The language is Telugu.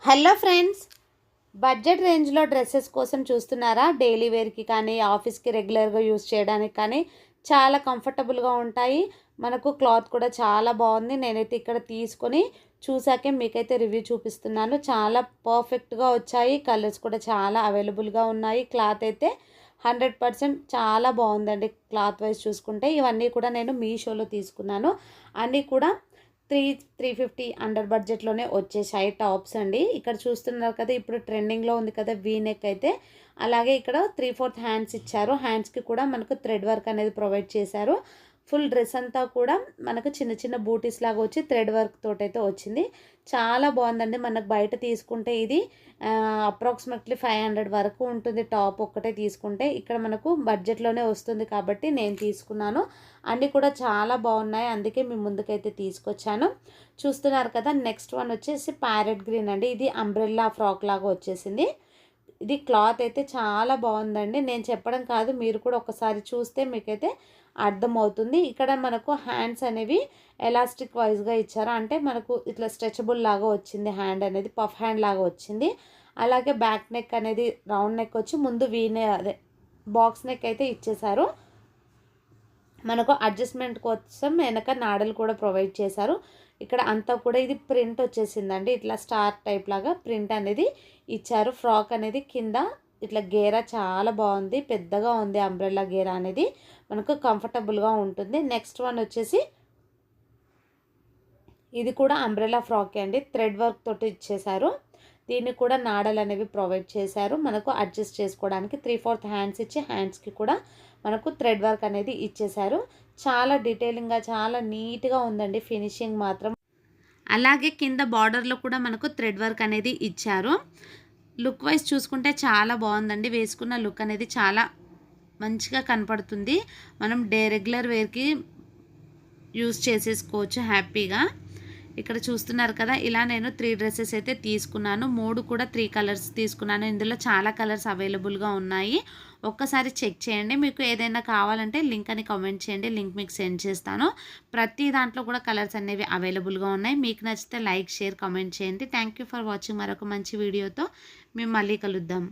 హలో ఫ్రెండ్స్, బడ్జెట్ రేంజ్లో డ్రెస్సెస్ కోసం చూస్తున్నారా? డైలీ వేర్కి కానీ ఆఫీస్కి రెగ్యులర్గా యూస్ చేయడానికి కానీ చాలా కంఫర్టబుల్గా ఉంటాయి. మనకు క్లాత్ కూడా చాలా బాగుంది. నేనైతే ఇక్కడ తీసుకొని చూసాకే మీకైతే రివ్యూ చూపిస్తున్నాను. చాలా పర్ఫెక్ట్గా వచ్చాయి. కలర్స్ కూడా చాలా అవైలబుల్గా ఉన్నాయి. క్లాత్ అయితే 100% చాలా బాగుందండి. క్లాత్ వైజ్ చూసుకుంటే ఇవన్నీ కూడా నేను మీషోలో తీసుకున్నాను. అన్నీ కూడా 350 అండర్ బడ్జెట్లోనే వచ్చేసాయి టాప్స్ అండి. ఇక్కడ చూస్తున్నారు కదా, ఇప్పుడు ట్రెండింగ్లో ఉంది కదా వీ నెక్ అయితే. అలాగే ఇక్కడ 3/4 హ్యాండ్స్ ఇచ్చారు. హ్యాండ్స్కి కూడా మనకు థ్రెడ్ వర్క్ అనేది ప్రొవైడ్ చేశారు. ఫుల్ డ్రెస్ అంతా కూడా మనకు చిన్న చిన్న బూటీస్ లాగా వచ్చి థ్రెడ్ వర్క్ తోటైతే వచ్చింది. చాలా బాగుందండి. మనకు బయట తీసుకుంటే ఇది అప్రాక్సిమేట్లీ 500 వరకు ఉంటుంది టాప్ ఒక్కటే తీసుకుంటే. ఇక్కడ మనకు బడ్జెట్లోనే వస్తుంది కాబట్టి నేను తీసుకున్నాను. అన్నీ కూడా చాలా బాగున్నాయి, అందుకే మీ ముందుకైతే తీసుకొచ్చాను. చూస్తున్నారు కదా, నెక్స్ట్ వన్ వచ్చేసి ప్యారెట్ గ్రీన్ అండి. ఇది అంబ్రెల్లా ఫ్రాక్ లాగా వచ్చేసింది. ఇది క్లాత్ అయితే చాలా బాగుందండి. నేను చెప్పడం కాదు, మీరు కూడా ఒకసారి చూస్తే మీకైతే అర్థమవుతుంది. ఇక్కడ మనకు హ్యాండ్స్ అనేవి ఎలాస్టిక్ వైజ్గా ఇచ్చారు. అంటే మనకు ఇట్లా స్ట్రెచబుల్ లాగా వచ్చింది. హ్యాండ్ అనేది పఫ్ హ్యాండ్ లాగా వచ్చింది. అలాగే బ్యాక్ నెక్ అనేది రౌండ్ నెక్ వచ్చి ముందు అదే బాక్స్ నెక్ అయితే ఇచ్చేశారు. మనకు అడ్జస్ట్మెంట్ కోసం వెనక నాడలు కూడా ప్రొవైడ్ చేశారు. ఇక్కడ అంతా కూడా ఇది ప్రింట్ వచ్చేసిందండి. ఇట్లా స్టార్ టైప్ లాగా ప్రింట్ అనేది ఇచ్చారు. ఫ్రాక్ అనేది కింద ఇట్లా గేరా చాలా బాగుంది, పెద్దగా ఉంది. అంబ్రెల్లా గేరా అనేది మనకు కంఫర్టబుల్గా ఉంటుంది. నెక్స్ట్ వన్ వచ్చేసి ఇది కూడా అంబ్రెల్లా ఫ్రాక్ అండి. థ్రెడ్ వర్క్ తోటి ఇచ్చేశారు. దీన్ని కూడా నాడలు అనేవి ప్రొవైడ్ చేశారు. మనకు అడ్జస్ట్ చేసుకోవడానికి 3/4 హ్యాండ్స్ ఇచ్చి హ్యాండ్స్కి కూడా మనకు థ్రెడ్ వర్క్ అనేది ఇచ్చేశారు. చాలా డీటెయిలింగ్గా చాలా నీట్గా ఉందండి ఫినిషింగ్ మాత్రం. అలాగే కింద బార్డర్లో కూడా మనకు థ్రెడ్ వర్క్ అనేది ఇచ్చారు. లుక్ వైజ్ చూసుకుంటే చాలా బాగుందండి. వేసుకున్న లుక్ అనేది చాలా మంచిగా కనపడుతుంది. మనం రెగ్యులర్ వేర్కి యూస్ చేసేసుకోవచ్చు హ్యాపీగా. ఇక్కడ చూస్తున్నారు కదా, ఇలా నేను 3 డ్రెస్సెస్ అయితే తీసుకున్నాను. 3 కూడా 3 కలర్స్ తీసుకున్నాను. ఇందులో చాలా కలర్స్ అవైలబుల్గా ఉన్నాయి. ఒక్కసారి చెక్ చేయండి. మీకు ఏదైనా కావాలంటే లింక్ అని కామెంట్ చేయండి, లింక్ మీకు సెండ్ చేస్తాను. ప్రతి దాంట్లో కూడా కలర్స్ అనేవి అవైలబుల్గా ఉన్నాయి. మీకు నచ్చితే లైక్, షేర్, కామెంట్ చేయండి. Thank you for watching. మరొక మంచి వీడియోతో మేము మళ్ళీ కలుద్దాం.